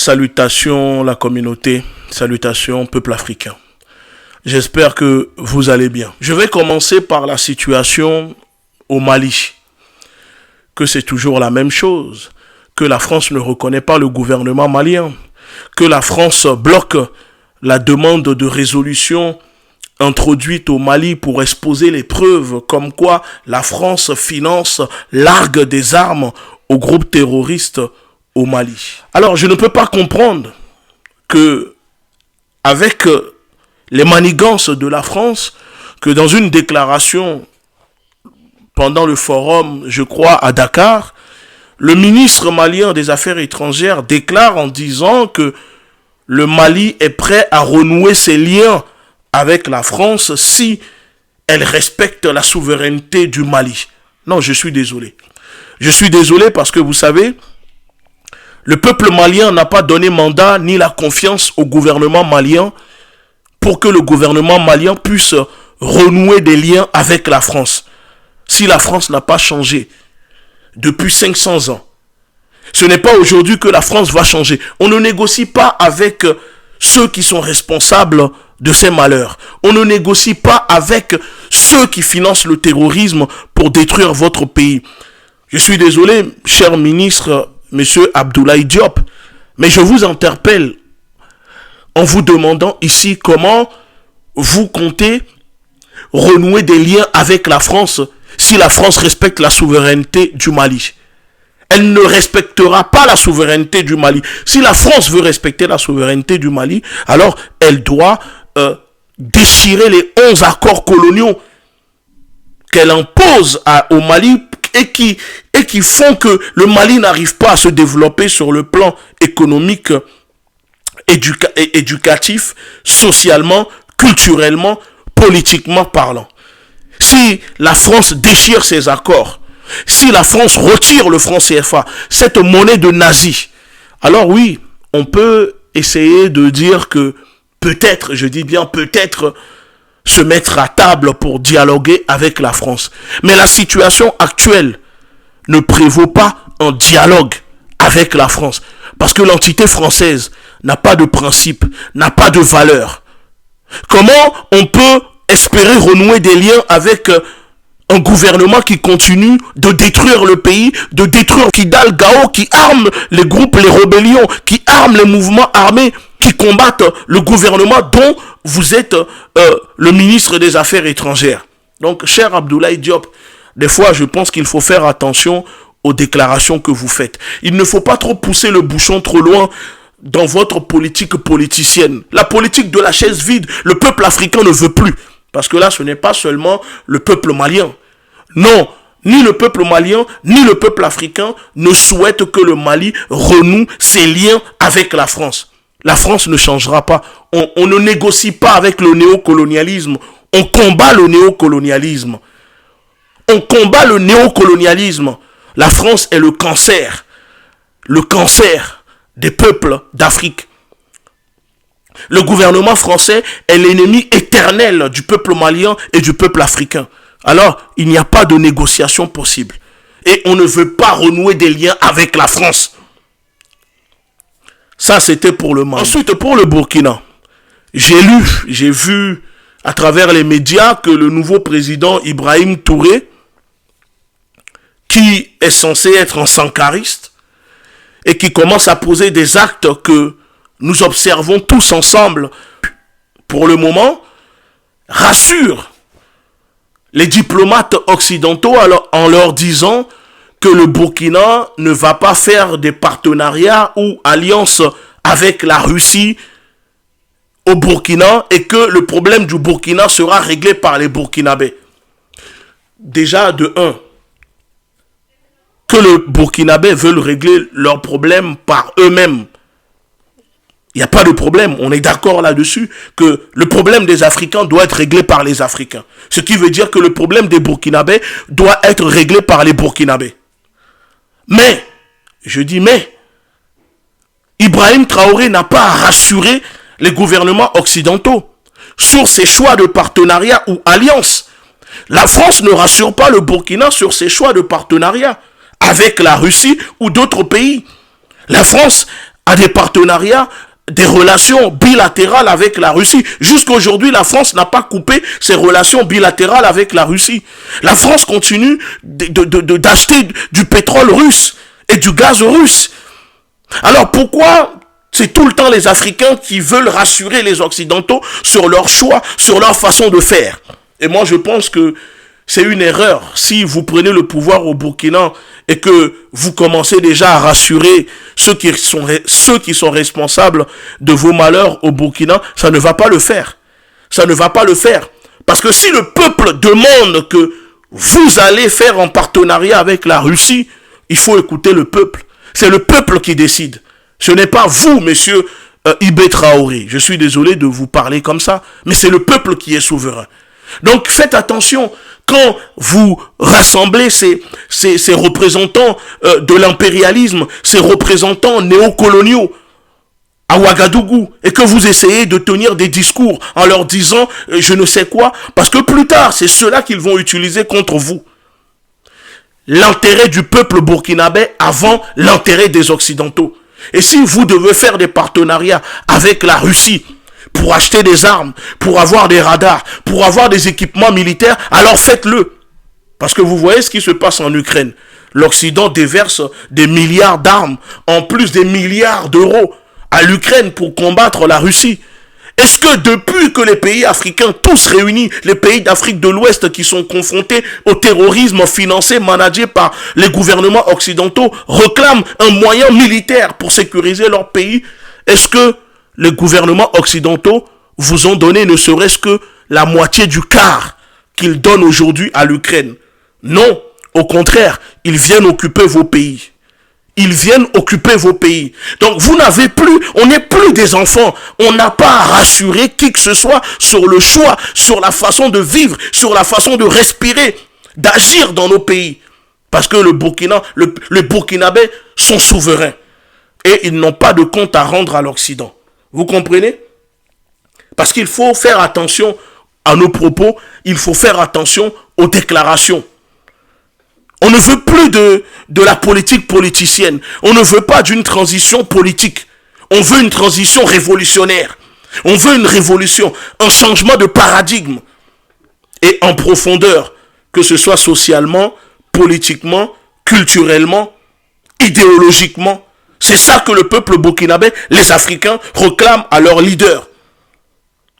Salutations la communauté, salutations peuple africain. J'espère que vous allez bien. Je vais commencer par la situation au Mali. Que c'est toujours la même chose. Que la France ne reconnaît pas le gouvernement malien. Que la France bloque la demande de résolution introduite au Mali pour exposer les preuves comme quoi la France finance, largue des armes aux groupes terroristes au Mali. Alors, je ne peux pas comprendre que, avec les manigances de la France, que dans une déclaration pendant le forum, je crois, à Dakar, le ministre malien des Affaires étrangères déclare en disant que le Mali est prêt à renouer ses liens avec la France si elle respecte la souveraineté du Mali. Non, je suis désolé. Je suis désolé parce que vous savez, le peuple malien n'a pas donné mandat ni la confiance au gouvernement malien pour que le gouvernement malien puisse renouer des liens avec la France. Si la France n'a pas changé depuis 500 ans, ce n'est pas aujourd'hui que la France va changer. On ne négocie pas avec ceux qui sont responsables de ces malheurs. On ne négocie pas avec ceux qui financent le terrorisme pour détruire votre pays. Je suis désolé, cher ministre, monsieur Abdoulaye Diop, mais je vous interpelle en vous demandant ici comment vous comptez renouer des liens avec la France si la France respecte la souveraineté du Mali. Elle ne respectera pas la souveraineté du Mali. Si la France veut respecter la souveraineté du Mali, alors elle doit déchirer les 11 accords coloniaux qu'elle impose au Mali et qui font que le Mali n'arrive pas à se développer sur le plan économique, éducatif, socialement, culturellement, politiquement parlant. Si la France déchire ces accords, si la France retire le franc CFA, cette monnaie de nazi, alors oui, on peut essayer de dire que peut-être, je dis bien peut-être, se mettre à table pour dialoguer avec la France. Mais la situation actuelle ne prévaut pas un dialogue avec la France. Parce que l'entité française n'a pas de principe, n'a pas de valeur. Comment on peut espérer renouer des liens avec un gouvernement qui continue de détruire le pays, de détruire Kidal Gao, qui arme les groupes, les rébellions, qui arme les mouvements armés, qui combattent le gouvernement dont vous êtes le ministre des Affaires étrangères. Donc, cher Abdoulaye Diop, des fois, je pense qu'il faut faire attention aux déclarations que vous faites. Il ne faut pas trop pousser le bouchon trop loin dans votre politique politicienne. La politique de la chaise vide, le peuple africain ne veut plus. Parce que là, ce n'est pas seulement le peuple malien. Non, ni le peuple malien, ni le peuple africain ne souhaitent que le Mali renoue ses liens avec la France. La France ne changera pas. On ne négocie pas avec le néocolonialisme. On combat le néocolonialisme. On combat le néocolonialisme. La France est le cancer des peuples d'Afrique. Le gouvernement français est l'ennemi éternel du peuple malien et du peuple africain. Alors, il n'y a pas de négociation possible. Et on ne veut pas renouer des liens avec la France. Ça, c'était pour le Mali. Ensuite, pour le Burkina, j'ai vu à travers les médias que le nouveau président Ibrahim Touré, qui est censé être un sankariste et qui commence à poser des actes que nous observons tous ensemble, pour le moment, rassure les diplomates occidentaux en leur disant que le Burkina ne va pas faire des partenariats ou alliances avec la Russie au Burkina et que le problème du Burkina sera réglé par les Burkinabés. Déjà, de 1, que les Burkinabés veulent régler leurs problèmes par eux-mêmes. Il n'y a pas de problème, on est d'accord là-dessus, que le problème des Africains doit être réglé par les Africains. Ce qui veut dire que le problème des Burkinabés doit être réglé par les Burkinabés. Mais, je dis mais, Ibrahim Traoré n'a pas à rassurer les gouvernements occidentaux sur ses choix de partenariat ou alliance. La France ne rassure pas le Burkina sur ses choix de partenariat avec la Russie ou d'autres pays. La France à des partenariats, des relations bilatérales avec la Russie. Jusqu'à aujourd'hui, la France n'a pas coupé ses relations bilatérales avec la Russie. La France continue d'acheter du pétrole russe et du gaz russe. Alors pourquoi c'est tout le temps les Africains qui veulent rassurer les Occidentaux sur leur choix, sur leur façon de faire? Et moi je pense que c'est une erreur si vous prenez le pouvoir au Burkina et que vous commencez déjà à rassurer ceux qui sont responsables de vos malheurs au Burkina. Ça ne va pas le faire. Ça ne va pas le faire. Parce que si le peuple demande que vous allez faire en partenariat avec la Russie, il faut écouter le peuple. C'est le peuple qui décide. Ce n'est pas vous, monsieur Ibé Traoré. Je suis désolé de vous parler comme ça, mais c'est le peuple qui est souverain. Donc faites attention quand vous rassemblez ces représentants de l'impérialisme, ces représentants néocoloniaux à Ouagadougou, et que vous essayez de tenir des discours en leur disant je ne sais quoi, parce que plus tard, c'est cela qu'ils vont utiliser contre vous. L'intérêt du peuple burkinabé avant l'intérêt des Occidentaux. Et si vous devez faire des partenariats avec la Russie pour acheter des armes, pour avoir des radars, pour avoir des équipements militaires, alors faites-le. Parce que vous voyez ce qui se passe en Ukraine. L'Occident déverse des milliards d'armes, en plus des milliards d'euros, à l'Ukraine pour combattre la Russie. Est-ce que depuis que les pays africains, tous réunis, les pays d'Afrique de l'Ouest qui sont confrontés au terrorisme financé, managé par les gouvernements occidentaux, réclament un moyen militaire pour sécuriser leur pays, est-ce que les gouvernements occidentaux vous ont donné ne serait-ce que la moitié du quart qu'ils donnent aujourd'hui à l'Ukraine? Non, au contraire, ils viennent occuper vos pays. Ils viennent occuper vos pays. Donc vous n'avez plus, on n'est plus des enfants. On n'a pas à rassurer qui que ce soit sur le choix, sur la façon de vivre, sur la façon de respirer, d'agir dans nos pays. Parce que les Burkinabés sont souverains. Et ils n'ont pas de compte à rendre à l'Occident. Vous comprenez? Parce qu'il faut faire attention à nos propos, il faut faire attention aux déclarations. On ne veut plus de la politique politicienne. On ne veut pas d'une transition politique. On veut une transition révolutionnaire. On veut une révolution, un changement de paradigme. Et en profondeur, que ce soit socialement, politiquement, culturellement, idéologiquement. C'est ça que le peuple burkinabé, les Africains, réclament à leurs leaders.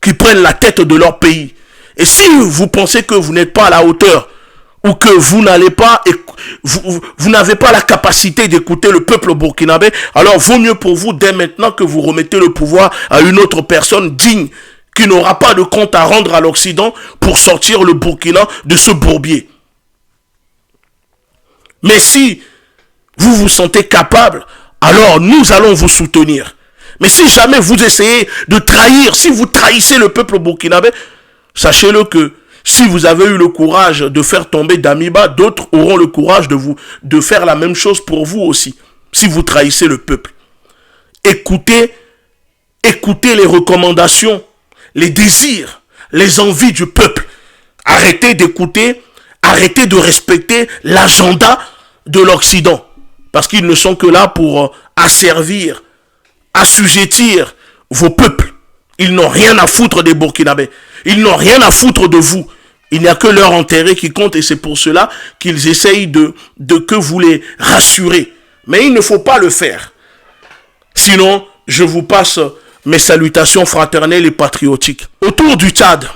Qui prennent la tête de leur pays. Et si vous pensez que vous n'êtes pas à la hauteur, ou que vous n'allez pas, vous n'avez pas la capacité d'écouter le peuple burkinabé, alors vaut mieux pour vous dès maintenant que vous remettez le pouvoir à une autre personne digne, qui n'aura pas de compte à rendre à l'Occident pour sortir le Burkina de ce bourbier. Mais si vous vous sentez capable, alors nous allons vous soutenir. Mais si jamais vous essayez de trahir, si vous trahissez le peuple burkinabé, sachez-le que si vous avez eu le courage de faire tomber Damiba, d'autres auront le courage de faire la même chose pour vous aussi. Si vous trahissez le peuple. Écoutez les recommandations, les désirs, les envies du peuple. Arrêtez d'écouter, arrêtez de respecter l'agenda de l'Occident. Parce qu'ils ne sont que là pour asservir, assujettir vos peuples. Ils n'ont rien à foutre des Burkinabés. Ils n'ont rien à foutre de vous. Il n'y a que leur intérêt qui compte et c'est pour cela qu'ils essayent de que vous les rassurez. Mais il ne faut pas le faire. Sinon, je vous passe mes salutations fraternelles et patriotiques. Autour du Tchad,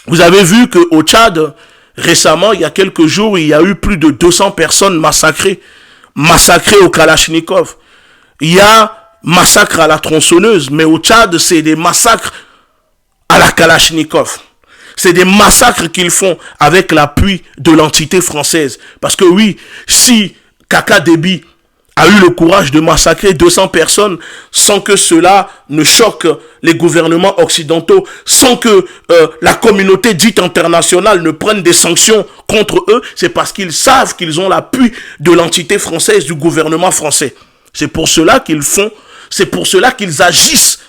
vous avez vu qu'au Tchad, récemment, il y a quelques jours, il y a eu plus de 200 personnes massacrées au Kalachnikov. Il y a massacre à la tronçonneuse, mais au Tchad, c'est des massacres à la Kalachnikov. C'est des massacres qu'ils font avec l'appui de l'entité française. Parce que oui, si Kaka Déby a eu le courage de massacrer 200 personnes sans que cela ne choque les gouvernements occidentaux, sans que la communauté dite internationale ne prenne des sanctions contre eux, c'est parce qu'ils savent qu'ils ont l'appui de l'entité française, du gouvernement français. C'est pour cela qu'ils font, c'est pour cela qu'ils agissent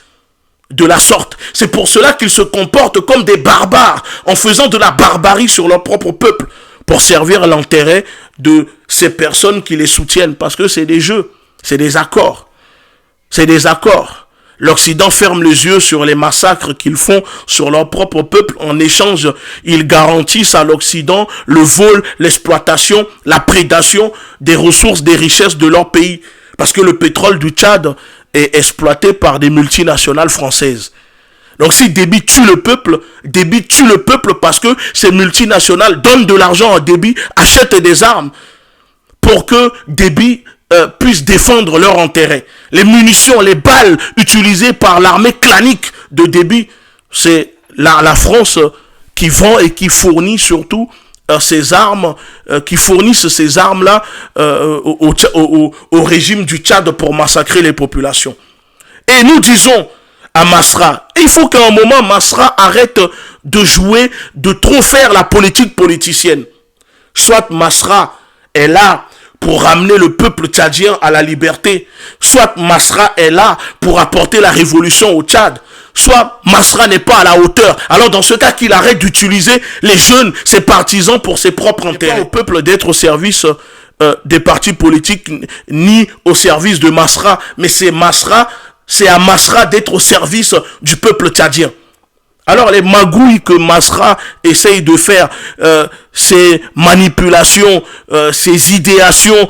de la sorte. C'est pour cela qu'ils se comportent comme des barbares, en faisant de la barbarie sur leur propre peuple, pour servir l'intérêt de ces personnes qui les soutiennent, parce que c'est des jeux, c'est des accords. C'est des accords. L'Occident ferme les yeux sur les massacres qu'ils font sur leur propre peuple. En échange, ils garantissent à l'Occident le vol, l'exploitation, la prédation des ressources, des richesses de leur pays. Parce que le pétrole du Tchad est exploité par des multinationales françaises. Donc si Déby tue le peuple parce que ces multinationales donnent de l'argent à Déby, achètent des armes pour que Déby puissent défendre leur intérêt. Les munitions, les balles utilisées par l'armée clanique de Déby, c'est la France qui vend et qui fournit surtout ces armes, qui fournissent ces armes-là au régime du Tchad pour massacrer les populations. Et nous disons à Masra, il faut qu'à un moment Masra arrête de jouer, de trop faire la politique politicienne. Soit Masra est là pour ramener le peuple tchadien à la liberté, soit Masra est là pour apporter la révolution au Tchad, soit Masra n'est pas à la hauteur. Alors dans ce cas, qu'il arrête d'utiliser les jeunes, ses partisans pour ses propres intérêts. Pas au peuple d'être au service des partis politiques ni au service de Masra, mais c'est à Masra d'être au service du peuple tchadien. Alors les magouilles que Masra essaye de faire, ces manipulations, ces idéations,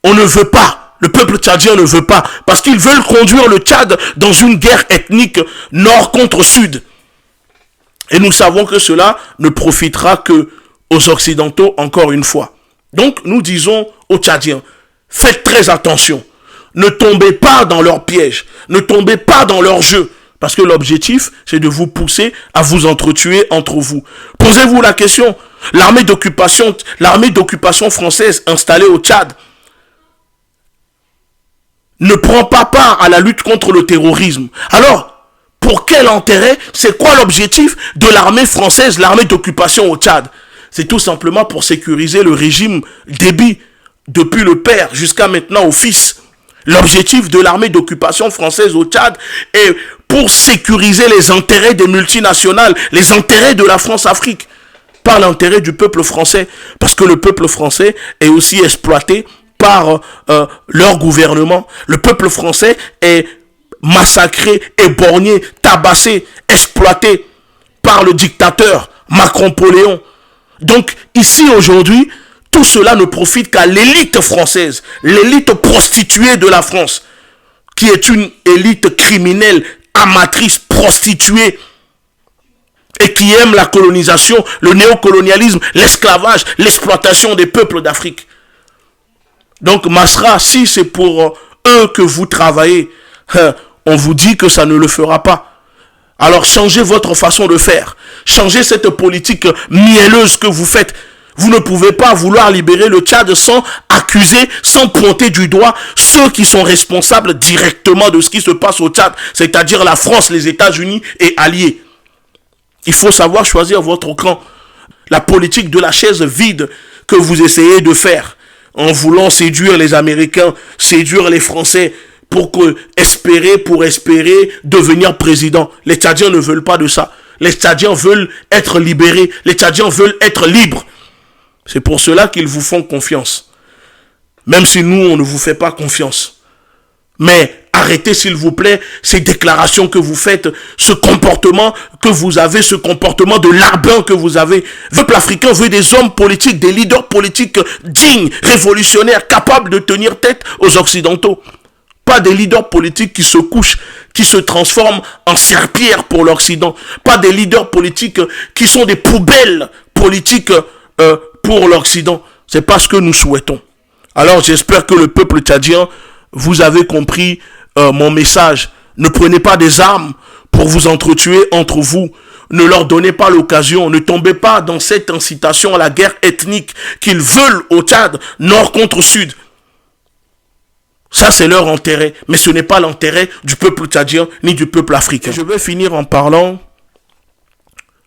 on ne veut pas. Le peuple tchadien ne veut pas. Parce qu'ils veulent conduire le Tchad dans une guerre ethnique nord contre sud. Et nous savons que cela ne profitera que aux Occidentaux encore une fois. Donc nous disons aux Tchadiens, faites très attention. Ne tombez pas dans leur piège. Ne tombez pas dans leur jeu. Parce que l'objectif, c'est de vous pousser à vous entretuer entre vous. Posez-vous la question. L'armée d'occupation française installée au Tchad ne prend pas part à la lutte contre le terrorisme. Alors, pour quel intérêt? C'est quoi l'objectif de l'armée française, l'armée d'occupation au Tchad? C'est tout simplement pour sécuriser le régime Déby, depuis le père jusqu'à maintenant au fils. L'objectif de l'armée d'occupation française au Tchad est pour sécuriser les intérêts des multinationales, les intérêts de la France-Afrique, pas l'intérêt du peuple français. Parce que le peuple français est aussi exploité par leur gouvernement. Le peuple français est massacré, éborgné, tabassé, exploité par le dictateur Macron-Poléon. Donc ici aujourd'hui, tout cela ne profite qu'à l'élite française, l'élite prostituée de la France, qui est une élite criminelle, amatrice, prostituée, et qui aime la colonisation, le néocolonialisme, l'esclavage, l'exploitation des peuples d'Afrique. Donc Masra, si c'est pour eux que vous travaillez, on vous dit que ça ne le fera pas. Alors changez votre façon de faire, changez cette politique mielleuse que vous faites. Vous ne pouvez pas vouloir libérer le Tchad sans accuser, sans pointer du doigt ceux qui sont responsables directement de ce qui se passe au Tchad, c'est-à-dire la France, les États-Unis et alliés. Il faut savoir choisir votre camp. La politique de la chaise vide que vous essayez de faire en voulant séduire les Américains, séduire les Français pour espérer devenir président. Les Tchadiens ne veulent pas de ça. Les Tchadiens veulent être libérés. Les Tchadiens veulent être libres. C'est pour cela qu'ils vous font confiance. Même si nous, on ne vous fait pas confiance. Mais arrêtez, s'il vous plaît, ces déclarations que vous faites, ce comportement que vous avez, ce comportement de larbin que vous avez. Le peuple africain veut des hommes politiques, des leaders politiques dignes, révolutionnaires, capables de tenir tête aux Occidentaux. Pas des leaders politiques qui se couchent, qui se transforment en serpillères pour l'Occident. Pas des leaders politiques qui sont des poubelles politiques pour l'Occident. C'est pas ce que nous souhaitons. Alors j'espère que le peuple tchadien, vous avez compris mon message. Ne prenez pas des armes pour vous entretuer entre vous. Ne leur donnez pas l'occasion. Ne tombez pas dans cette incitation à la guerre ethnique qu'ils veulent au Tchad, nord contre sud. Ça, c'est leur intérêt. Mais ce n'est pas l'intérêt du peuple tchadien ni du peuple africain. Je vais finir en parlant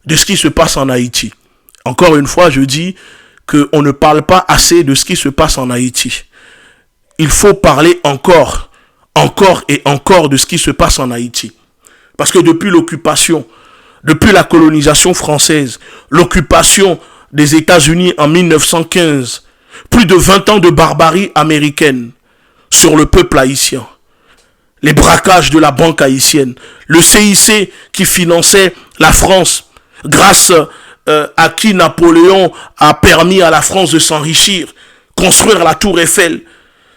de ce qui se passe en Haïti. Encore une fois, je dis qu'on ne parle pas assez de ce qui se passe en Haïti. Il faut parler encore et encore de ce qui se passe en Haïti. Parce que depuis l'occupation, depuis la colonisation française, l'occupation des États-Unis en 1915, plus de 20 ans de barbarie américaine sur le peuple haïtien. les braquages de la banque haïtienne, le CIC qui finançait la France, grâce à qui Napoléon a permis à la France de s'enrichir, construire la Tour Eiffel,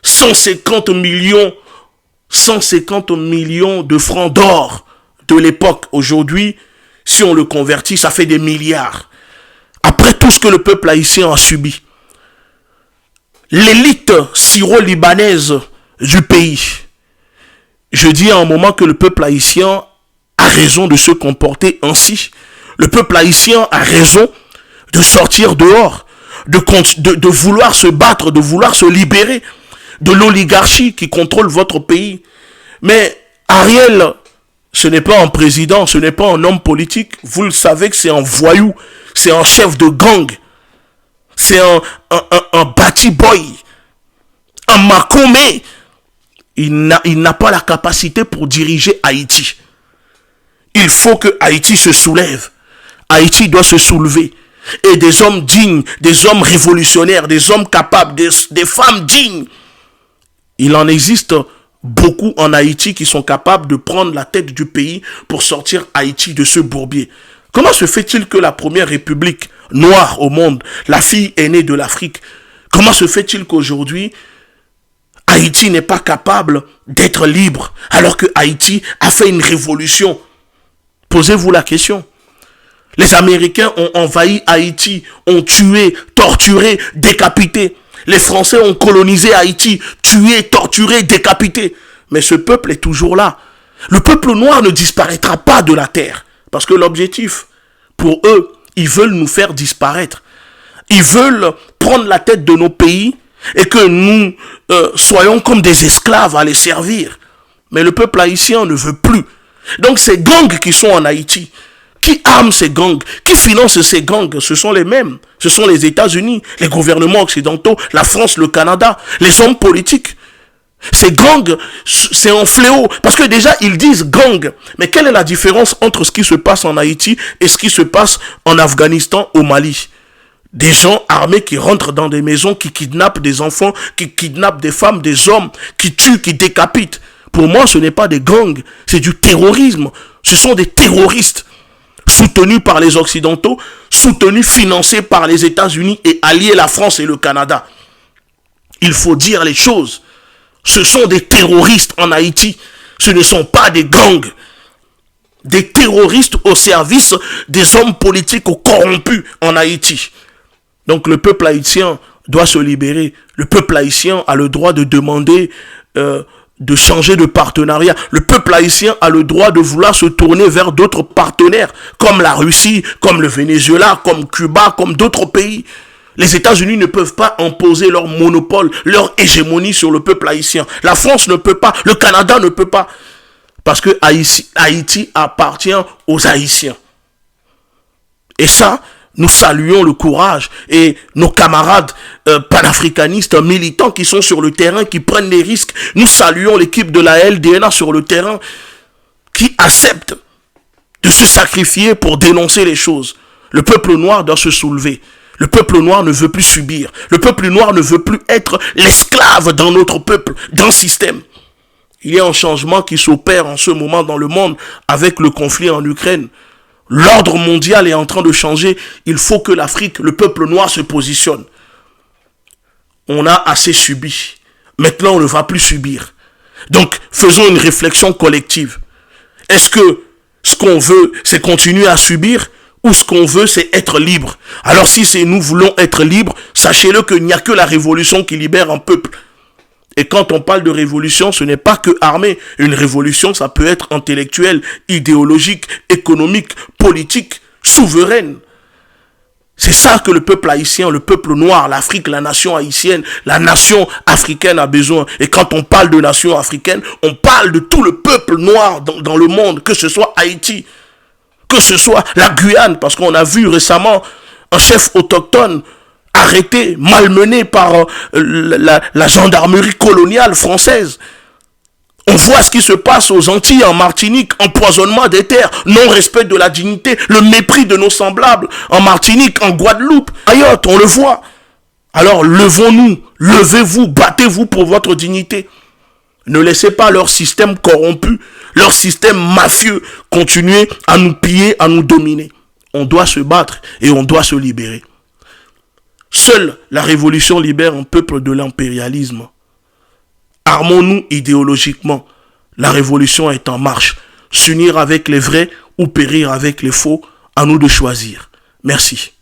150 millions de francs d'or de l'époque. Aujourd'hui, si on le convertit, ça fait des milliards. Après tout ce que le peuple haïtien a subi, l'élite syro-libanaise du pays, je dis à un moment que le peuple haïtien a raison de se comporter ainsi. Le peuple haïtien a raison de sortir dehors, de vouloir se battre, de vouloir se libérer de l'oligarchie qui contrôle votre pays. Mais Ariel, ce n'est pas un président, ce n'est pas un homme politique. Vous le savez que c'est un voyou, c'est un chef de gang, c'est un bati boy, un macomé. Il n'a pas la capacité pour diriger Haïti. Il faut que Haïti se soulève. Haïti doit se soulever. Et des hommes dignes, des hommes révolutionnaires, des hommes capables, des femmes dignes. Il en existe beaucoup en Haïti qui sont capables de prendre la tête du pays pour sortir Haïti de ce bourbier. Comment se fait-il que la première république noire au monde, la fille aînée de l'Afrique, comment se fait-il qu'aujourd'hui, Haïti n'est pas capable d'être libre alors que Haïti a fait une révolution? Posez-vous la question. Les Américains ont envahi Haïti, ont tué, torturé, décapité. Les Français ont colonisé Haïti, tué, torturé, décapité. Mais ce peuple est toujours là. Le peuple noir ne disparaîtra pas de la terre. Parce que l'objectif, pour eux, ils veulent nous faire disparaître. Ils veulent prendre la tête de nos pays et que nous soyons comme des esclaves à les servir. Mais le peuple haïtien ne veut plus. Donc ces gangs qui sont en Haïti, qui arment ces gangs, qui financent ces gangs, ce sont les mêmes. Ce sont les États-Unis, les gouvernements occidentaux, la France, le Canada, les hommes politiques. Ces gangs, c'est un fléau. Parce que déjà, ils disent gang. Mais quelle est la différence entre ce qui se passe en Haïti et ce qui se passe en Afghanistan, au Mali? Des gens armés qui rentrent dans des maisons, qui kidnappent des enfants, qui kidnappent des femmes, des hommes, qui tuent, qui décapitent. Pour moi, ce n'est pas des gangs, c'est du terrorisme. Ce sont des terroristes soutenus par les Occidentaux, soutenus, financés par les États-Unis et alliés la France et le Canada. Il faut dire les choses. Ce sont des terroristes en Haïti. Ce ne sont pas des gangs. Des terroristes au service des hommes politiques corrompus en Haïti. Donc le peuple haïtien doit se libérer. Le peuple haïtien a le droit de demander de changer de partenariat. Le peuple haïtien a le droit de vouloir se tourner vers d'autres partenaires, comme la Russie, comme le Venezuela, comme Cuba, comme d'autres pays. Les États-Unis ne peuvent pas imposer leur monopole, leur hégémonie sur le peuple haïtien. La France ne peut pas, le Canada ne peut pas. Parce que Haïti appartient aux Haïtiens. Et ça, nous saluons le courage et nos camarades panafricanistes, militants qui sont sur le terrain, qui prennent des risques. Nous saluons l'équipe de la LDNA sur le terrain qui accepte de se sacrifier pour dénoncer les choses. Le peuple noir doit se soulever. Le peuple noir ne veut plus subir. Le peuple noir ne veut plus être l'esclave dans notre peuple, d'un système. Il y a un changement qui s'opère en ce moment dans le monde avec le conflit en Ukraine. L'ordre mondial est en train de changer. Il faut que l'Afrique, le peuple noir se positionne. On a assez subi. Maintenant, on ne va plus subir. Donc, faisons une réflexion collective. Est-ce que ce qu'on veut, c'est continuer à subir ou ce qu'on veut, c'est être libre? Alors, si nous voulons être libres, sachez-le qu'il n'y a que la révolution qui libère un peuple. Et quand on parle de révolution, ce n'est pas que armée. Une révolution, ça peut être intellectuelle, idéologique, économique, politique, souveraine. C'est ça que le peuple haïtien, le peuple noir, l'Afrique, la nation haïtienne, la nation africaine a besoin. Et quand on parle de nation africaine, on parle de tout le peuple noir dans le monde, que ce soit Haïti, que ce soit la Guyane, parce qu'on a vu récemment un chef autochtone arrêté, malmené par la gendarmerie coloniale française. On voit ce qui se passe aux Antilles, en Martinique, empoisonnement des terres, non-respect de la dignité, le mépris de nos semblables, en Martinique, en Guadeloupe, ailleurs, on le voit. Alors levons-nous, levez-vous, battez-vous pour votre dignité. Ne laissez pas leur système corrompu, leur système mafieux continuer à nous piller, à nous dominer. On doit se battre et on doit se libérer. Seule la révolution libère un peuple de l'impérialisme. Armons-nous idéologiquement. La révolution est en marche. S'unir avec les vrais ou périr avec les faux, à nous de choisir. Merci.